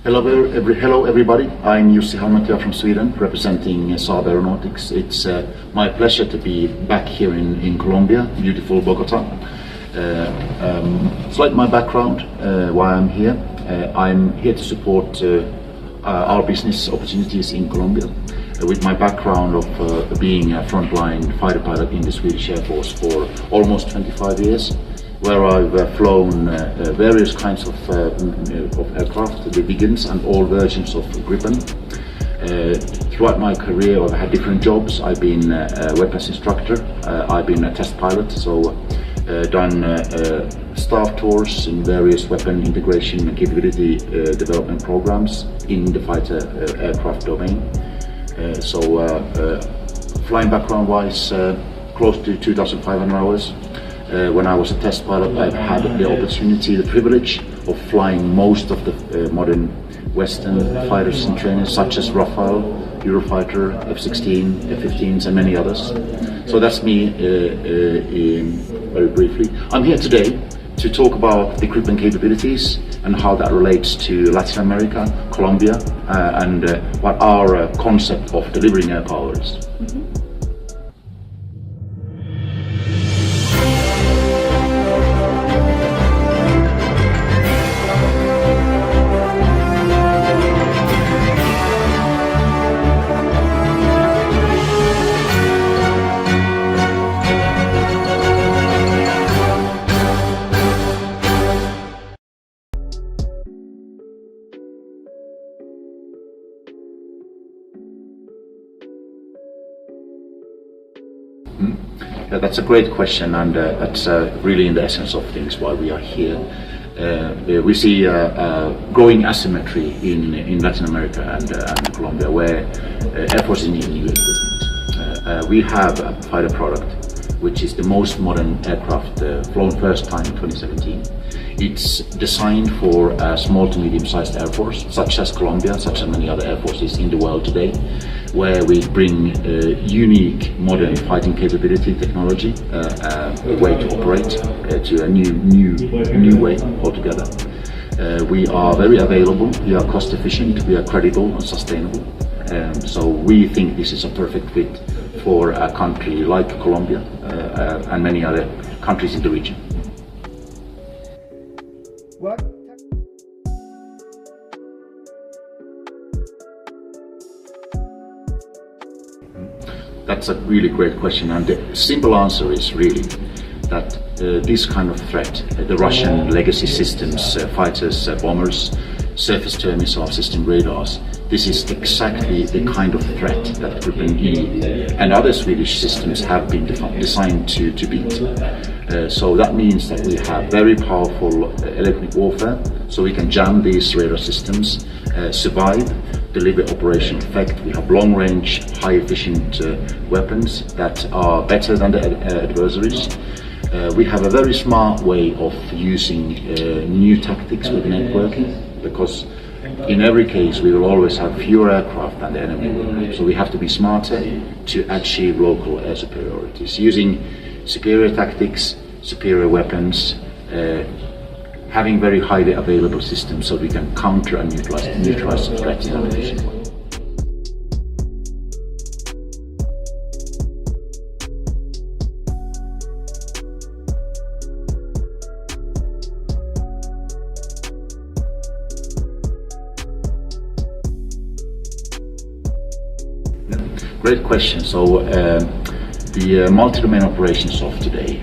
Hello everybody, I'm Jussi Halmatia from Sweden, representing Saab Aeronautics. It's my pleasure to be back here in Colombia, beautiful Bogota. Slight my background, why I'm here. I'm here to support our business opportunities in Colombia. With my background of being a frontline fighter pilot in the Swedish Air Force for almost 25 years, where I've flown various kinds of aircraft, the Viggens and all versions of Gripen. Throughout my career I've had different jobs. I've been a weapons instructor, I've been a test pilot, so done staff tours in various weapon integration and capability development programs in the fighter aircraft domain. Flying background wise, close to 2,500 hours. When I was a test pilot, I've had the opportunity, the privilege of flying most of the modern Western fighters and trainers, such as Rafale, Eurofighter, F-16, F-15s and many others. So that's me very briefly. I'm here today to talk about the Gripen capabilities and how that relates to Latin America, Colombia, and what our concept of delivering air power is. Yeah, that's a great question, and that's really in the essence of things why we are here. We see growing asymmetry in Latin America and Colombia, where Air Force is needing new equipment. We have a fighter product which is the most modern aircraft flown first time in 2017. It's designed for a small to medium-sized air force, such as Colombia, such as many other air forces in the world today, where we bring unique modern fighting capability, technology, a way to operate to a new way altogether. We are very available, we are cost efficient, we are credible and sustainable. So we think this is a perfect fit for a country like Colombia and many other countries in the region. That's a really great question, and the simple answer is really that this kind of threat, the Russian legacy systems, fighters, bombers, surface-to-air missile system radars, this is exactly the kind of threat that Gripen E and other Swedish systems have been designed to beat. So that means that we have very powerful electronic warfare, so we can jam these radar systems, survive, deliver operational effect. We have long-range, high-efficient weapons that are better than the adversaries. We have a very smart way of using new tactics with networking, because in every case we will always have fewer aircraft than the enemy will have. So we have to be smarter to achieve local air superiorities, using superior tactics, superior weapons, having very highly available systems so we can counter and neutralize threats in an efficient way. Great question. So the multi-domain operations of today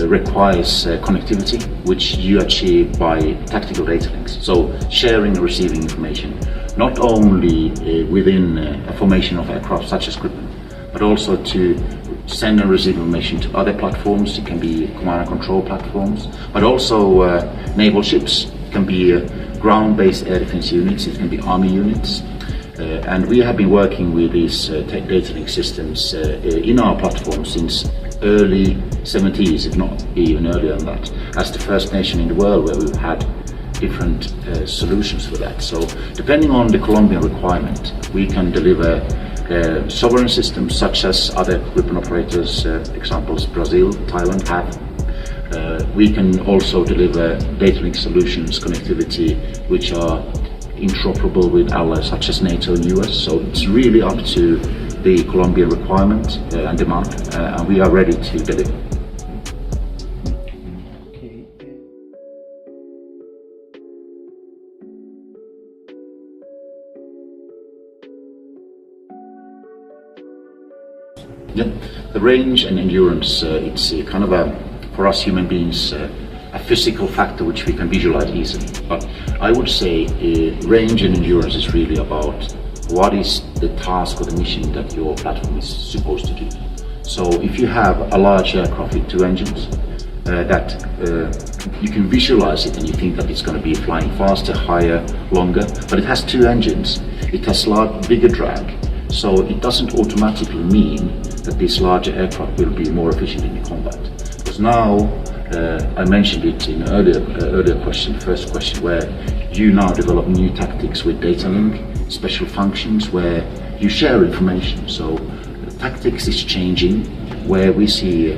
requires connectivity, which you achieve by tactical data links. So sharing and receiving information, not only within a formation of aircraft such as Gripen, but also to send and receive information to other platforms. It can be command and control platforms, but also naval ships. It can be ground-based air defense units. It can be army units. And we have been working with these data link systems in our platform since early 70s, if not even earlier than that, as the first nation in the world where we've had different solutions for that. So depending on the Colombian requirement, we can deliver sovereign systems such as other Gripen operators, examples Brazil, Thailand have. We can also deliver data link solutions, connectivity, which are interoperable with allies such as NATO and US. So it's really up to the Colombian requirement and demand, and we are ready to deliver. Yeah, the range and endurance, it's kind of for us human beings, a physical factor which we can visualize easily. But I would say range and endurance is really about what is the task or the mission that your platform is supposed to do. So if you have a large aircraft with 2 engines, that you can visualize it and you think that it's going to be flying faster, higher, longer, but it has 2 engines. It has bigger drag, so it doesn't automatically mean that this larger aircraft will be more efficient in the combat. Because now, I mentioned it in earlier question, first question, where you now develop new tactics with data link, special functions where you share information. So tactics is changing, where we see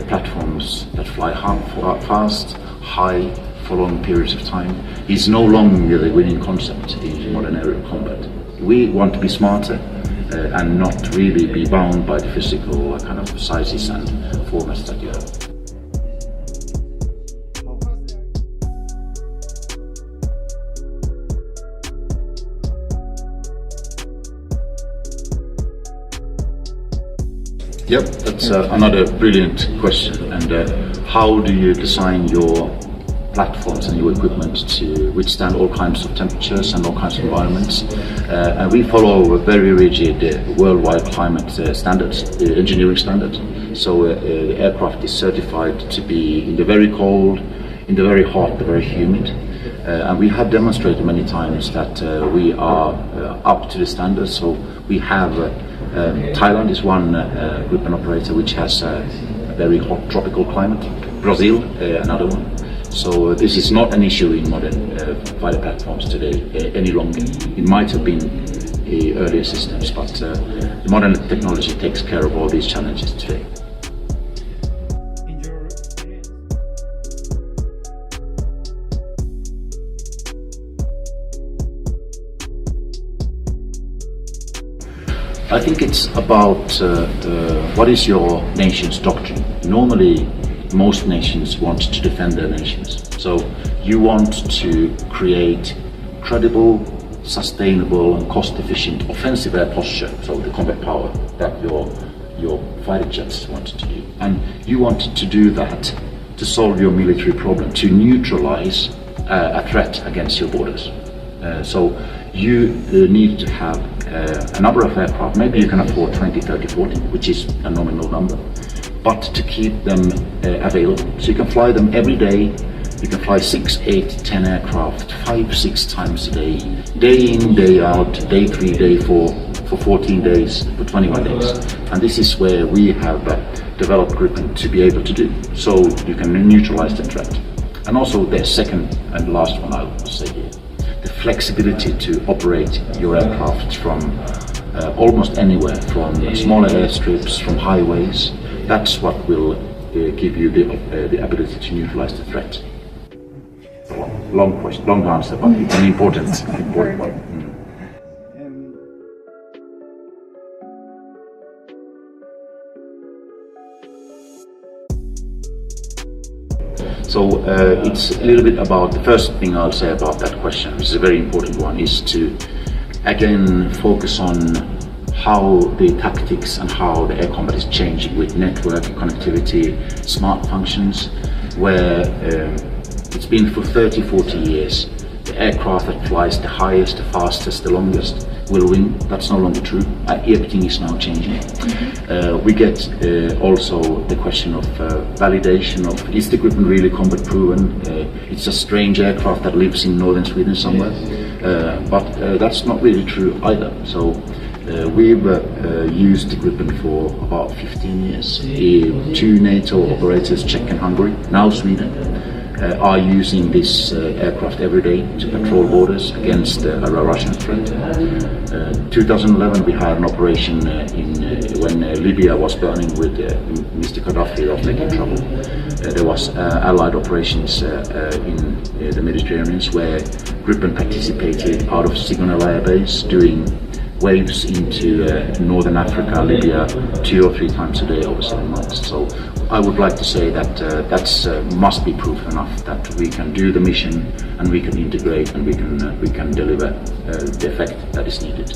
platforms that fly fast, high for long periods of time is no longer the winning concept in modern aerial combat. We want to be smarter and not really be bound by the physical kind of sizes and formats that you have. Yep, that's another brilliant question. And how do you design your platforms and your equipment to withstand all kinds of temperatures and all kinds of environments? And we follow a very rigid worldwide climate standards, engineering standards. So the aircraft is certified to be in the very cold, in the very hot, the very humid. And we have demonstrated many times that we are up to the standards. So we have Thailand is one Gripen operator which has a very hot tropical climate. Brazil, another one. So this is not an issue in modern fighter platforms today any longer. It might have been earlier systems, but the modern technology takes care of all these challenges today. I think it's about what is your nation's doctrine. Normally, most nations want to defend their nations. So you want to create credible, sustainable and cost-efficient offensive air posture, so the combat power that your fighter jets want to do. And you want to do that to solve your military problem, to neutralize a threat against your borders. So you need to have a number of aircraft. Maybe you can afford 20, 30, 40, which is a nominal number, but to keep them available. So you can fly them every day. You can fly 6, 8, 10 aircraft, 5, 6 times a day in, day out, day 3, day 4, for 14 days, for 21 days. And this is where we have developed Gripen to be able to do. So you can neutralize the threat. And also the second and last one I'll say here, the flexibility to operate your aircraft from almost anywhere, from smaller airstrips, from highways. That's what will give you the ability to neutralize the threat. Long question, long answer, but it's an important one. So it's a little bit about, the first thing I'll say about that question, which is a very important one, is to again focus on how the tactics and how the air combat is changing with network, connectivity, smart functions, where it's been for 30, 40 years. The aircraft that flies the highest, the fastest, the longest will win. That's no longer true. Everything is now changing. We get also the question of validation of, is the Gripen really combat proven? It's a strange aircraft that lives in northern Sweden somewhere. But that's not really true either. So we've used the Gripen for about 15 years. 2 NATO operators, Czech and Hungary, now Sweden, are using this aircraft every day to patrol borders against a Russian threat. 2011 we had an operation when Libya was burning with Mr. Gaddafi of making trouble. there was allied operations in the Mediterranean where Gripen participated out of Sigonella Air Base doing waves into Northern Africa, Libya, 2 or 3 times a day over 7 months. So I would like to say that that must be proof enough that we can do the mission and we can integrate and we can deliver the effect that is needed.